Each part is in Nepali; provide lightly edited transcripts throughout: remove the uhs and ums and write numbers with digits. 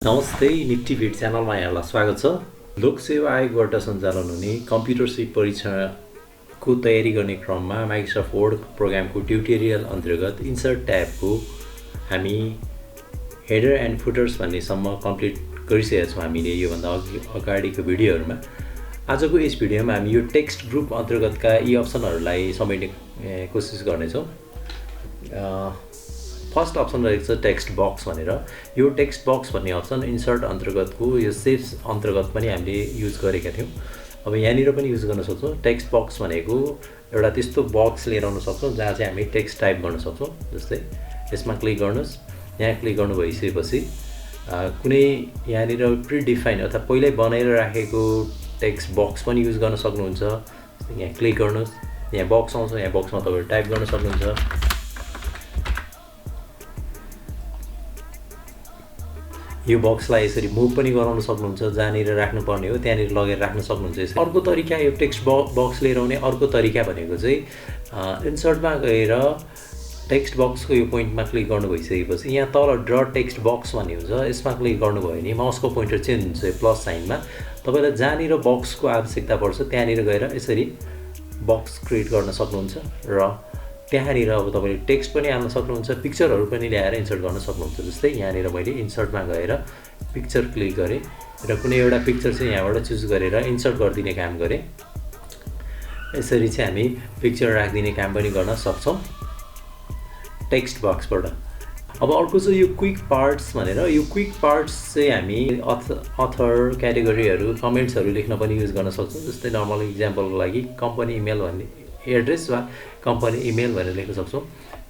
नमस्ते निफ्टी भिड च्यानलमा यहाँलाई स्वागत छ। लोकसेवा आयोगबाट सञ्चालन हुने कम्प्युटर सिप परीक्षाको तयारी गर्ने क्रममा माइक्रोसफ्ट वर्ड प्रोग्रामको ट्युटोरियल अन्तर्गत इन्सर्ट ट्याबको हामी हेडर एन्ड फुटर्स भन्नेसम्म कम्प्लिट गरिसकेका छौँ। हामीले योभन्दा अगाडिको भिडियोहरूमा आजको यस भिडियोमा हामी यो टेक्स्ट ग्रुप अन्तर्गतका यी अप्सनहरूलाई समेट्ने कोसिस गर्नेछौँ। फर्स्ट अप्सन रहेको छ टेक्स्ट बक्स भनेर। यो टेक्स्ट बक्स भन्ने अप्सन इन्सर्ट अन्तर्गतको यो सेप्स अन्तर्गत पनि हामीले युज गरेका थियौँ। अब यहाँनिर पनि युज गर्न सक्छौँ। टेक्स्ट बक्स भनेको एउटा त्यस्तो बक्स लिएर आउन सक्छौँ जहाँ चाहिँ हामी टेक्स्ट टाइप गर्न सक्छौँ। जस्तै यसमा क्लिक गर्नुहोस्। यहाँ क्लिक गर्नु भइसकेपछि कुनै यहाँनिर प्रिडिफाइन अथवा पहिल्यै बनाएर राखेको टेक्स्ट बक्स पनि युज गर्न सक्नुहुन्छ। यहाँ क्लिक गर्नुहोस्, यहाँ बक्स आउँछ, यहाँ बक्समा तपाईँहरू टाइप गर्न सक्नुहुन्छ। यो बक्सलाई यसरी मुभ पनि गराउन सक्नुहुन्छ। जहाँनिर राख्नुपर्ने हो त्यहाँनिर लगेर राख्न सक्नुहुन्छ। अर्को तरिका यो टेक्स्ट बक्स लिएर आउने अर्को तरिका भनेको चाहिँ इन्सर्टमा गएर टेक्स्ट बक्सको यो पोइन्टमा क्लिक गर्नु भइसकेपछि यहाँ तल ड्र टेक्स्ट बक्स भन्ने हुन्छ, यसमा क्लिक गर्नुभयो भने माउसको पोइन्टर चेन्ज हुन्छ प्लस साइनमा। तपाईँलाई जहाँनिर बक्सको आवश्यकता पर्छ त्यहाँनिर गएर यसरी बक्स क्रिएट गर्न सक्नुहुन्छ र त्यहाँनिर अब तपाईँले टेक्स्ट पनि हाल्न सक्नुहुन्छ, पिक्चरहरू पनि ल्याएर इन्सर्ट गर्न सक्नुहुन्छ। जस्तै यहाँनिर मैले इन्सर्टमा गएर पिक्चर क्लिक गरेँ र कुनै एउटा पिक्चर चाहिँ यहाँबाट चुज गरेर इन्सर्ट गरिदिने काम गरेँ। यसरी चाहिँ हामी पिक्चर राखिदिने काम पनि गर्न सक्छौँ टेक्स्ट बक्सबाट। अब अर्को चाहिँ यो क्विक पार्ट्स भनेर। यो क्विक पार्ट्स चाहिँ हामी अथर क्याटेगोरीहरू कमेन्ट्सहरू लेख्न पनि युज गर्न सक्छौँ। जस्तै नर्मल इक्जाम्पलको लागि कम्पनी इमेल भन्ने एड्रेस वा कम्पनी इमेल भनेर लेख्न सक्छौँ।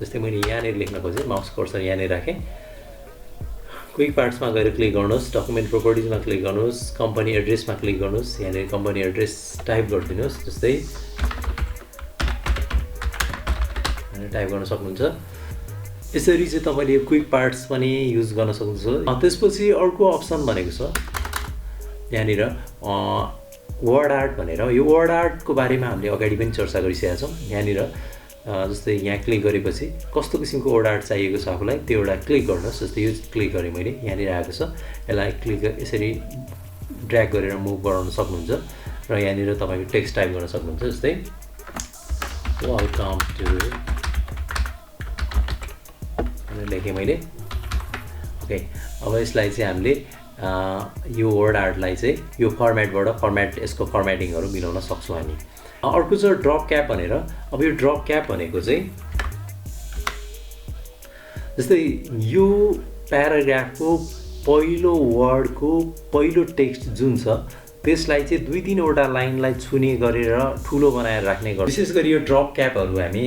जस्तै मैले यहाँनिर लेख्न खोजेँ, माउस कर्सर यहाँनिर राखेँ। क्विक पार्ट्समा गएर क्लिक गर्नुहोस्, डकुमेन्ट प्रोपर्टिजमा क्लिक गर्नुहोस्, कम्पनी एड्रेसमा क्लिक गर्नुहोस्। यहाँनिर कम्पनी एड्रेस टाइप गरिदिनुहोस्। जस्तै टाइप गर्न सक्नुहुन्छ। यसरी चाहिँ तपाईँले यो क्विक पार्ट्स पनि युज गर्न सक्नुहुन्छ। त्यसपछि अर्को अप्सन भनेको छ यहाँनिर वर्ड आर्ट भनेर। यो वर्ड आर्टको बारेमा हामीले अगाडि पनि चर्चा गरिसकेका छौँ। यहाँनिर जस्तै यहाँ क्लिक गरेपछि कस्तो किसिमको वर्ड आर्ट चाहिएको छ आफूलाई त्यो एउटा क्लिक गर्नुहोस्। जस्तै यो क्लिक गरेँ मैले, यहाँनिर आएको छ। यसलाई क्लिक यसरी ड्र्याग गरेर मुभ गराउन सक्नुहुन्छ र यहाँनिर तपाईँको टेक्स्ट टाइप गर्न सक्नुहुन्छ। जस्तै वेलकम टु लेखेँ मैले। ओके, अब यसलाई चाहिँ हामीले यो वर्ड आर्टलाई चाहिँ यो फर्मेट यसको फर्मेटिङहरू मिलाउन सक्छौँ हामी। अर्को छ ड्रप क्याप भनेर। अब यो ड्रप क्याप भनेको चाहिँ जस्तै यो प्याराग्राफको पहिलो वर्डको पहिलो टेक्स्ट जुन छ त्यसलाई चाहिँ 2-3वटा लाइनलाई छुने गरेर ठुलो बनाएर राख्ने गर्छ। विशेष गरी यो ड्रप क्यापहरू हामी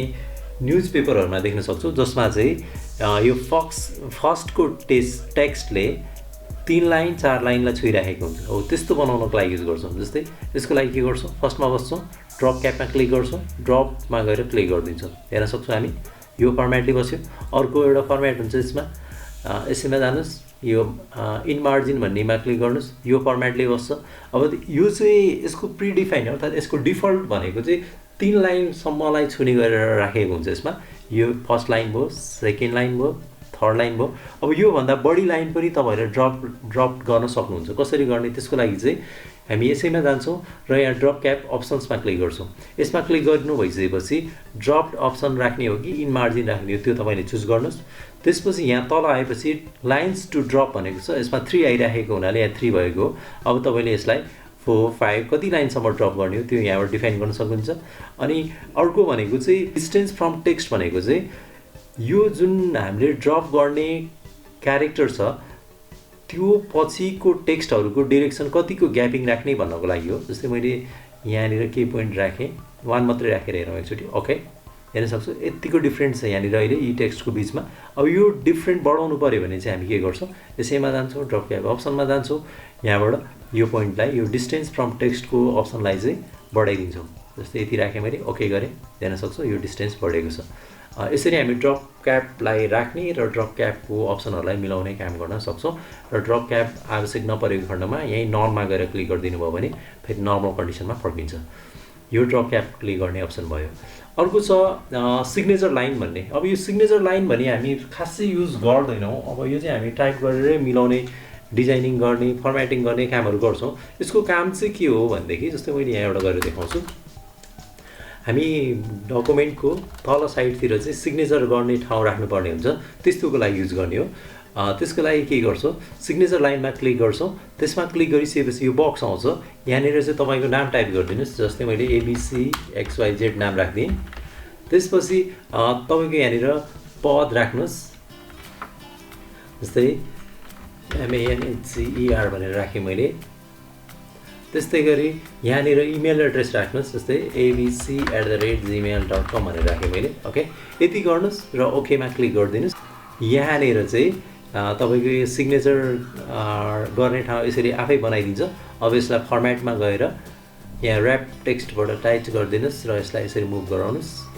न्युज पेपरहरूमा देख्न सक्छौँ जसमा चाहिँ यो फर्स्टको टेक्स्टले 3 लाइन 4 लाइनलाई छोइराखेको हुन्छ। हो त्यस्तो बनाउनको लागि युज गर्छौँ। जस्तै यसको लागि के गर्छौँ, फर्स्टमा बस्छौँ, ड्रप क्यापमा क्लिक गर्छौँ, ड्रपमा गएर क्लिक गरिदिन्छौँ। हेर्न सक्छौँ हामी यो फर्मेटले बस्यो। अर्को एउटा फर्मेट हुन्छ यसमा जानुहोस्, यो इन मार्जिन भन्नेमा क्लिक गर्नुहोस्, यो फर्मेटले बस्छ। अब यो चाहिँ यसको प्रिडिफाइन अर्थात् यसको डिफल्ट भनेको चाहिँ 3 लाइनसम्मलाई छुने गरेर राखेको हुन्छ। यसमा यो फर्स्ट लाइन भयो, सेकेन्ड लाइन भयो, थर्ड लाइन भयो। अब योभन्दा बढी लाइन पनि तपाईँहरूले ड्रप गर्न सक्नुहुन्छ। कसरी गर्ने त्यसको लागि चाहिँ हामी यसैमा जान्छौँ र यहाँ ड्रप क्याप अप्सन्समा क्लिक गर्छौँ। यसमा क्लिक गर्नु भइसकेपछि ड्रप अप्सन राख्ने हो कि इन मार्जिन राख्ने हो त्यो तपाईँले चुज गर्नुहोस्। त्यसपछि यहाँ तल आएपछि लाइन्स टु ड्रप भनेको छ, यसमा 3 आइराखेको हुनाले यहाँ 3 भएको हो। अब तपाईँले यसलाई 4, 5 कति लाइनसम्म ड्रप गर्ने हो त्यो यहाँबाट डिफाइन गर्न सक्नुहुन्छ। अनि अर्को भनेको चाहिँ डिस्टेन्स फ्रम टेक्स्ट भनेको चाहिँ यो जुन हामीले ड्रप गर्ने क्यारेक्टर छ त्यो पछिको टेक्स्टहरूको डिरेक्सन कतिको ग्यापिङ राख्ने भन्नको लागि हो। जस्तै मैले यहाँनिर केही पोइन्ट राखेँ, 1 मात्रै राखेर हेरौँ एकचोटि। ओके, हेर्न सक्छु यतिको डिफ्रेन्ट छ यहाँनिर अहिले यी टेक्स्टको बिचमा। अब यो डिफ्रेन्ट बढाउनु पऱ्यो भने चाहिँ हामी के गर्छौँ, यसैमा जान्छौँ, ड्रप क्याप अप्सनमा जान्छौँ, यहाँबाट यो पोइन्टलाई यो डिस्टेन्स फ्रम टेक्स्टको अप्सनलाई चाहिँ बढाइदिन्छौँ। जस्तै यति राखेँ मैले, ओके गरेँ, हेर्न सक्छु यो डिस्टेन्स बढेको छ। यसरी हामी ड्रप क्यापलाई राख्ने र ड्रप क्यापको अप्सनहरूलाई मिलाउने काम गर्न सक्छौँ। र ड्रप क्याप आवश्यक नपरेको खण्डमा यहीँ नर्ममा गएर क्लिक गरिदिनु भयो भने फेरि नर्मल कन्डिसनमा फर्किन्छ। यो ड्रप क्याप क्लिक गर्ने अप्सन भयो। अर्को छ सिग्नेचर लाइन भन्ने। अब यो सिग्नेचर लाइन भने हामी खासै युज गर्दैनौँ। अब यो चाहिँ हामी टाइप गरेरै मिलाउने डिजाइनिङ गर्ने फर्मेटिङ गर्ने कामहरू गर्छौँ। यसको काम चाहिँ के हो भनेदेखि जस्तै मैले यहाँ एउटा गरेर देखाउँछु। हामी डकुमेन्टको तल साइडतिर चाहिँ सिग्नेचर गर्ने ठाउँ राख्नुपर्ने हुन्छ, त्यस्तोको लागि युज गर्ने हो। त्यसको लागि के गर्छौँ, सिग्नेचर लाइनमा क्लिक गर्छौँ। त्यसमा क्लिक गरिसकेपछि यो बक्स आउँछ। यहाँनिर चाहिँ तपाईँको नाम टाइप गरिदिनुहोस्। जस्तै मैले एबिसी XYZ नाम राखिदिएँ। त्यसपछि तपाईँको यहाँनिर पद राख्नुहोस्। जस्तै MANHCER भनेर राखेँ मैले। त्यस्तै गरी यहाँनिर इमेल एड्रेस राख्नुहोस्। जस्तै abc@gmail.com भनेर राखेँ मैले। ओके, यति गर्नुहोस् र ओकेमा क्लिक गरिदिनुहोस्। यहाँनिर चाहिँ तपाईँको यो सिग्नेचर गर्ने ठाउँ यसरी आफै बनाइदिन्छ। अब यसलाई फर्मेटमा गएर यहाँ ऱ्याप टेक्स्टबाट टाइप गरिदिनुहोस् र यसलाई यसरी मुभ गराउनुहोस्।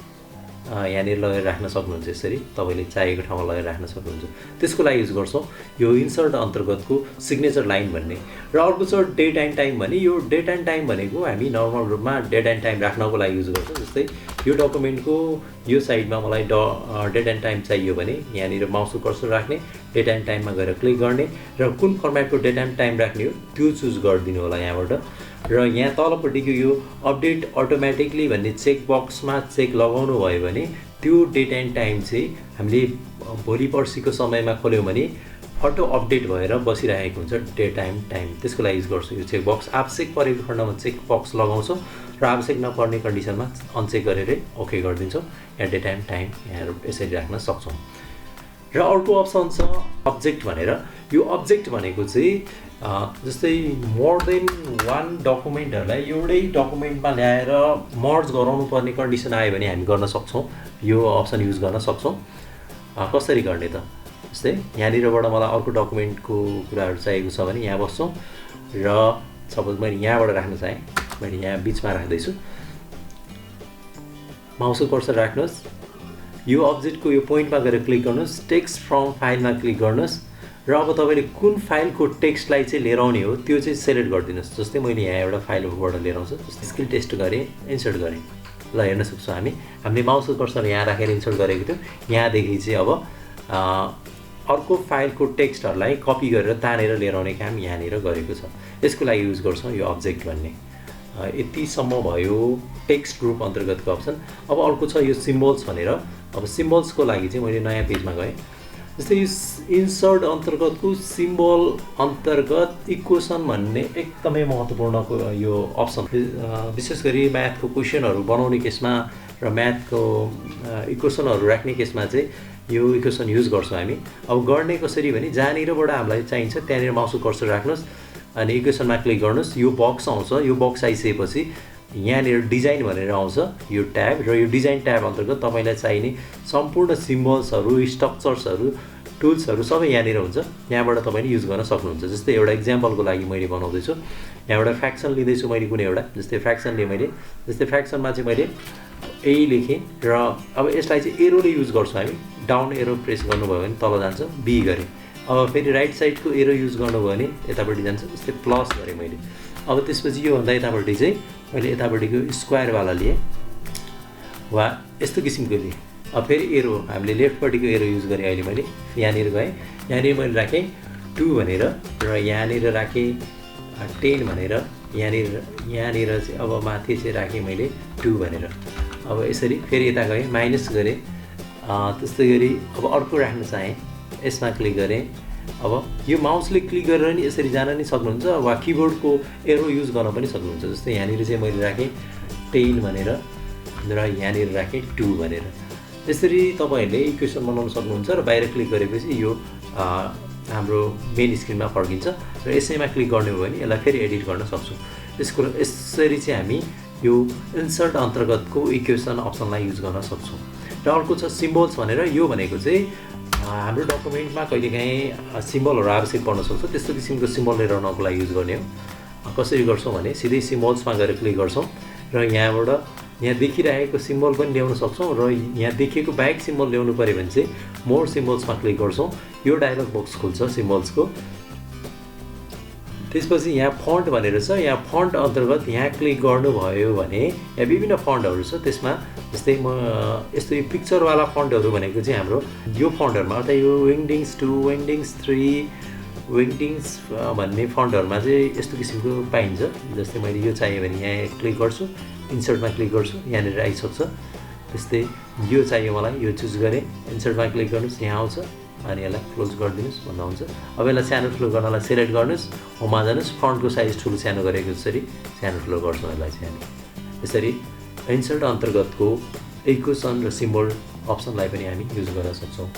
यहाँनिर लगेर राख्न सक्नुहुन्छ। यसरी तपाईँले चाहिएको ठाउँमा लगेर राख्न सक्नुहुन्छ। त्यसको लागि युज गर्छौँ यो इन्सर्ट अन्तर्गतको सिग्नेचर लाइन भन्ने। र अर्को छ डेट एन्ड टाइम भन्ने। यो डेट एन्ड टाइम भनेको हामी नर्मल रूपमा डेट एन्ड टाइम राख्नको लागि युज गर्छौँ। जस्तै यो डकुमेन्टको यो साइडमा मलाई डेट एन्ड टाइम चाहियो भने यहाँनिर माउसको कर्सर राख्ने, डेट एन्ड टाइममा गएर क्लिक गर्ने र कुन फर्मेटको डेट एन्ड टाइम राख्ने हो त्यो चुज गरिदिनु होला यहाँबाट। र यहाँ तलपट्टिको यो अपडेट अटोमेटिकली भन्ने चेक बक्समा चेक लगाउनु भयो भने त्यो डेट एन्ड टाइम चाहिँ हामीले भोलि पर्सिको समयमा खोल्यौँ भने अटो अपडेट भएर बसिरहेको हुन्छ डेट एन्ड टाइम। त्यसको लागि युज गर्छु यो चेक बक्स। आवश्यक परेको खण्डमा चेक बक्स लगाउँछौँ र आवश्यक नपर्ने कन्डिसनमा अनचेक गरेरै ओके गरिदिन्छौँ। यहाँ डेट एन्ड टाइम यहाँ यसरी राख्न सक्छौँ। र अर्को अप्सन छ अब्जेक्ट भनेर। यो अब्जेक्ट भनेको चाहिँ जस्तै मोर देन वान डकुमेन्टहरूलाई एउटै डकुमेन्टमा ल्याएर मर्ज गराउनु पर्ने कन्डिसन आयो भने हामी गर्न सक्छौँ। यो अप्सन युज गर्न सक्छौँ। कसरी गर्ने त, जस्तै यहाँनिरबाट मलाई अर्को डकुमेन्टको कुराहरू चाहिएको छ भने यहाँ बस्छौँ र सपोज मैले यहाँबाट राख्न चाहेँ, मैले यहाँ बिचमा राख्दैछु। माउसको कर्सर राख्नुहोस्। यो अब्जेक्टको यो पोइन्टमा गएर क्लिक गर्नुहोस्। टेक्स्ट फ्रम फाइलमा क्लिक गर्नुहोस् र अब तपाईँले कुन फाइलको टेक्स्टलाई चाहिँ लिएर आउने हो त्यो चाहिँ सेलेक्ट गरिदिनुहोस्। जस्तै मैले यहाँ एउटा फाइलबाट लिएर आउँछु। जस्तै स्किल टेस्ट गरेँ, इन्सर्ट गरेँ। ल हेर्न सक्छौँ हामीले माउसको कर्सर यहाँ राखेर इन्सर्ट गरेको थियो। यहाँदेखि चाहिँ अब अर्को फाइलको टेक्स्टहरूलाई कपी गरेर तानेर लिएर आउने काम यहाँनिर गरेको छ। यसको लागि युज गर्छौँ यो अब्जेक्ट भन्ने। यतिसम्म भयो टेक्स्ट ग्रुप अन्तर्गतको अप्सन। अब अर्को छ यो सिम्बल्स भनेर। अब सिम्बल्सको लागि चाहिँ मैले नयाँ पेजमा गएँ। जस्तै यो इन्सर्ट अन्तर्गतको सिम्बल अन्तर्गत इक्वेसन भन्ने एकदमै महत्त्वपूर्ण यो अप्सन। विशेष गरी म्याथको क्वेसनहरू बनाउने केसमा र म्याथको इक्वेसनहरू राख्ने केसमा चाहिँ यो इक्वेसन युज गर्छौँ हामी। अब गर्ने कसरी भने जहाँनिरबाट हामीलाई चाहिन्छ त्यहाँनिर माउसको कर्सर राख्नुहोस् अनि इक्वेसनमा क्लिक गर्नुहोस्। यो बक्स आउँछ। यो बक्स आइसकेपछि यहाँनिर डिजाइन भनेर आउँछ यो ट्याब। र यो डिजाइन ट्याब अन्तर्गत तपाईँलाई चाहिने सम्पूर्ण सिम्बल्सहरू, स्ट्रक्चर्सहरू, टुल्सहरू सबै यहाँनिर हुन्छ। यहाँबाट तपाईँले युज गर्न सक्नुहुन्छ। जस्तै एउटा इक्जाम्पलको लागि मैले बनाउँदैछु। यहाँबाट फ्र्याक्सन लिँदैछु मैले कुनै एउटा। जस्तै फ्र्याक्सन लिएँ मैले। जस्तै फ्र्याक्सनमा चाहिँ मैले ए लेखेँ र अब यसलाई चाहिँ एरोले युज गर्छौँ हामी। डाउन एरो प्रेस गर्नुभयो भने तल जान्छ, बी गरेँ। अब फेरि राइट साइडको एरो युज गर्नुभयो भने यतापट्टि जान्छ। जस्तै प्लस गरेँ मैले। अब त्यसपछि योभन्दा यतापट्टि चाहिँ मैले यतापट्टिको स्क्वायरवाला लिएँ वा यस्तो किसिमको लिएँ। अब फेरि एरो हामीले लेफ्टपट्टिको एरो युज गरेँ। अहिले मैले यहाँनिर गएँ। यहाँनिर मैले राखेँ 2 भनेर र यहाँनिर राखेँ 10 भनेर। यहाँनिर चाहिँ अब माथि चाहिँ राखेँ मैले 2 भनेर। अब यसरी फेरि यता गएँ, माइनस गरेँ। त्यस्तै गरी अब अर्को राख्न चाहेँ, यसमा क्लिक गरेँ। अब यो माउसले क्लिक गरेर नि यसरी जान नि सक्नुहुन्छ वा किबोर्डको एरो युज गर्न पनि सक्नुहुन्छ। जस्तै यहाँनिर चाहिँ मैले राखेँ 10 भनेर र यहाँनिर राखेँ 2 भनेर। यसरी तपाईँहरूले इक्वेसन बनाउन सक्नुहुन्छ र बाहिर क्लिक गरेपछि यो हाम्रो मेन स्क्रिनमा फर्किन्छ र यसैमा क्लिक गर्ने हो भने यसलाई फेरि एडिट गर्न सक्छौँ। यसरी चाहिँ हामी यो इन्सर्ट अन्तर्गतको इक्वेसन अप्सनलाई युज गर्न सक्छौँ। र अर्को छ सिम्बल्स भनेर। यो भनेको चाहिँ हाम्रो डकुमेन्टमा कहिलेकाहीँ सिम्बलहरू आवश्यक पर्न सक्छ। त्यस्तो किसिमको सिम्बल लिएर आउनको लागि युज गर्ने हो। कसरी गर्छौँ भने सिधै सिम्बल्समा गएर क्लिक गर्छौँ र यहाँबाट यहाँ देखिरहेको सिम्बल पनि ल्याउन सक्छौँ र यहाँ देखिएको बाहेक सिम्बल ल्याउनु पऱ्यो भने चाहिँ मोर सिम्बल्समा क्लिक गर्छौँ। यो डायलग बक्स खुल्छ सिम्बल्सको। त्यसपछि यहाँ फन्ट भनेर छ। यहाँ फन्ट अन्तर्गत यहाँ क्लिक गर्नुभयो भने यहाँ विभिन्न फन्टहरू छ। त्यसमा जस्तै म यस्तो यो पिक्चरवाला फन्टहरू भनेको चाहिँ हाम्रो यो फन्टहरूमा अर्थात् यो विङडिङ्स 2, विङडिङ्स 3 विङटिङ्स भन्ने फन्टहरुमा चाहिँ यस्तो किसिमको पाइन्छ। जस्तै मैले यो चाहियो भने यहाँ क्लिक गर्छु, इन्सर्टमा क्लिक गर्छु, यहाँनिर आइसक्छ। त्यस्तै यो चाहियो मलाई, यो चुज गरेँ, इन्सर्टमा क्लिक गर्नुस्, यहाँ आउँछ अनि यसलाई क्लोज गरिदिनुस् भन्दा हुन्छ। अब यसलाई सानो ठुलो गर्नलाई सिलेक्ट गर्नुस्, होममा जानुस्, फन्टको साइज ठुलो सानो गरेको जसरी सानो ठुलो गर्छौँ यसलाई चाहिँ हामी। यसरी इन्सर्ट अन्तर्गतको इक्वेसन र सिम्बल अप्सनलाई पनि हामी युज गर्न सक्छौँ।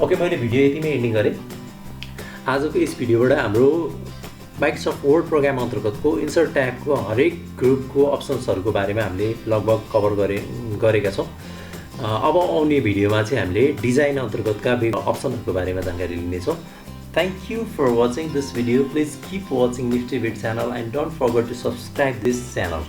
ओके, मैले भिडियो यतिमै एन्डिङ गरेँ। आजको यस भिडियोबाट हाम्रो माइक्रोसफ्ट वर्ड प्रोग्राम अन्तर्गतको इन्सर्ट ट्याबको हरेक ग्रुपको अप्सन्सहरूको बारेमा हामीले लगभग कभर गरेका छौँ। अब आउने भिडियोमा चाहिँ हामीले डिजाइन अन्तर्गतका अप्सनहरूको बारेमा जानकारी लिनेछौँ। Thank you for watching this video. Please keep watching Nifty Bit channel and don't forget to subscribe this channel.